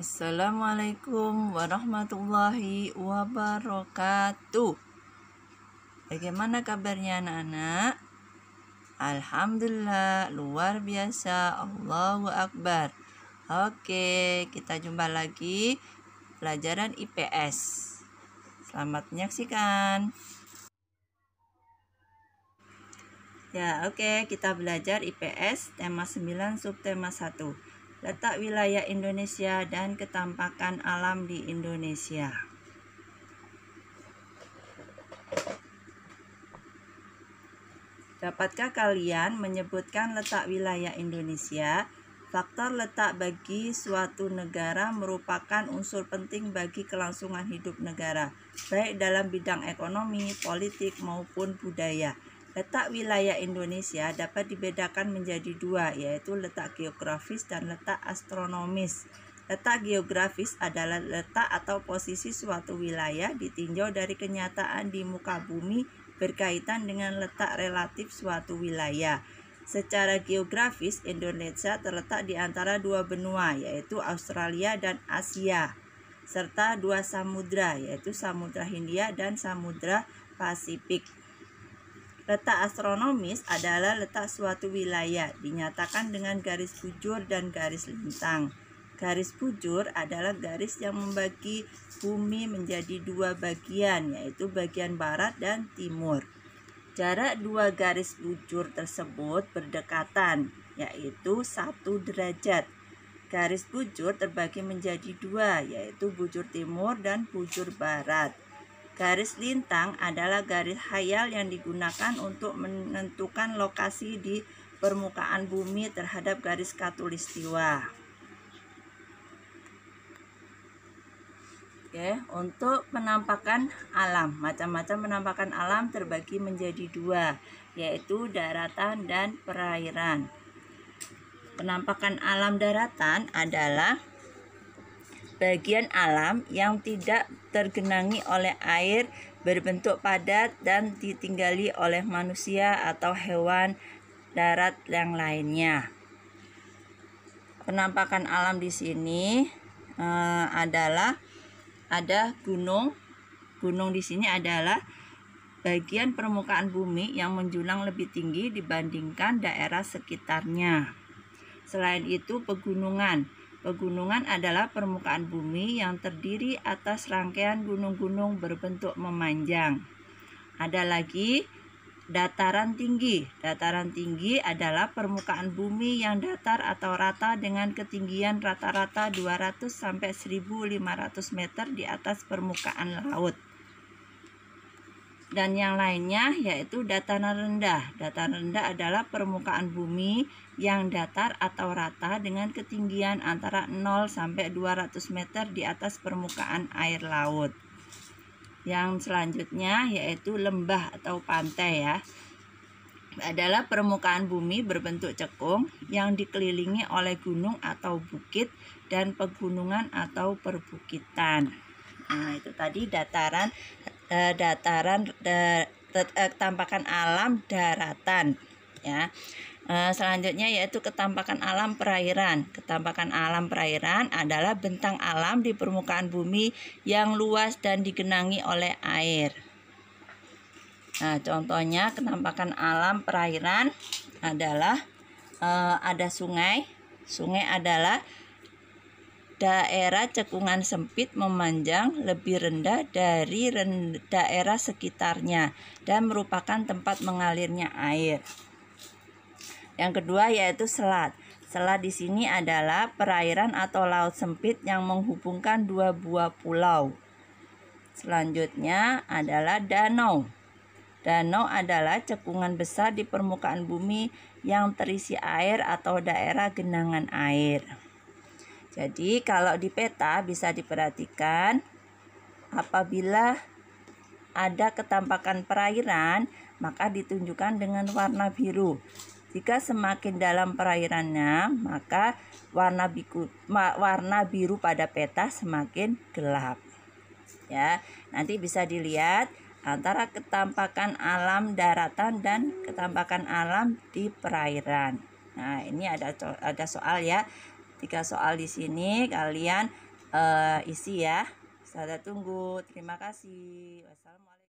Assalamualaikum warahmatullahi wabarakatuh. Bagaimana kabarnya anak-anak? Alhamdulillah, luar biasa. Allahu Akbar. Oke, kita jumpa lagi pelajaran IPS. Selamat menyaksikan. Ya, oke, kita belajar IPS tema 9 subtema 1. Letak wilayah Indonesia dan ketampakan alam di Indonesia. Dapatkah kalian menyebutkan letak wilayah Indonesia? Faktor letak bagi suatu negara merupakan unsur penting bagi kelangsungan hidup negara, baik dalam bidang ekonomi, politik, maupun budaya. Letak wilayah Indonesia dapat dibedakan menjadi dua, yaitu letak geografis dan letak astronomis. Letak geografis adalah letak atau posisi suatu wilayah ditinjau dari kenyataan di muka bumi berkaitan dengan letak relatif suatu wilayah. Secara geografis, Indonesia terletak di antara dua benua, yaitu Australia dan Asia, serta dua samudra, yaitu Samudra Hindia dan Samudra Pasifik. Letak astronomis adalah letak suatu wilayah, dinyatakan dengan garis bujur dan garis lintang. Garis bujur adalah garis yang membagi bumi menjadi dua bagian, yaitu bagian barat dan timur. Jarak dua garis bujur tersebut berdekatan, yaitu 1 derajat. Garis bujur terbagi menjadi dua, yaitu bujur timur dan bujur barat. Garis lintang adalah garis khayal yang digunakan untuk menentukan lokasi di permukaan bumi terhadap garis khatulistiwa. Oke, untuk penampakan alam, macam-macam penampakan alam terbagi menjadi dua, yaitu daratan dan perairan. Penampakan alam daratan adalah bagian alam yang tidak tergenangi oleh air, berbentuk padat dan ditinggali oleh manusia atau hewan darat yang lainnya. Penampakan alam di sini adalah ada gunung. Gunung di sini adalah bagian permukaan bumi yang menjulang lebih tinggi dibandingkan daerah sekitarnya. Selain itu, pegunungan. Pegunungan adalah permukaan bumi yang terdiri atas rangkaian gunung-gunung berbentuk memanjang. Ada lagi dataran tinggi. Dataran tinggi adalah permukaan bumi yang datar atau rata dengan ketinggian rata-rata 200 sampai 1.500 meter di atas permukaan laut. Dan yang lainnya yaitu dataran rendah. Dataran rendah adalah permukaan bumi yang datar atau rata dengan ketinggian antara 0 sampai 200 meter di atas permukaan air laut. Yang selanjutnya yaitu lembah atau pantai ya. Adalah permukaan bumi berbentuk cekung yang dikelilingi oleh gunung atau bukit dan pegunungan atau perbukitan. Nah, itu tadi ketampakan alam daratan ya. Selanjutnya yaitu ketampakan alam perairan. Ketampakan alam perairan adalah bentang alam di permukaan bumi yang luas dan digenangi oleh air. Nah, contohnya ketampakan alam perairan adalah ada sungai. Sungai adalah daerah cekungan sempit memanjang lebih rendah dari daerah sekitarnya dan merupakan tempat mengalirnya air. Yang kedua yaitu selat. Selat di sini adalah perairan atau laut sempit yang menghubungkan dua buah pulau. Selanjutnya adalah danau. Danau adalah cekungan besar di permukaan bumi yang terisi air atau daerah genangan air. Jadi kalau di peta bisa diperhatikan apabila ada ketampakan perairan maka ditunjukkan dengan warna biru. Jika semakin dalam perairannya maka warna biru pada peta semakin gelap. Ya, nanti bisa dilihat antara ketampakan alam daratan dan ketampakan alam di perairan. Nah, ini ada soal ya. 3 soal di sini, kalian isi ya. Saya tunggu. Terima kasih. Wassalamualaikum.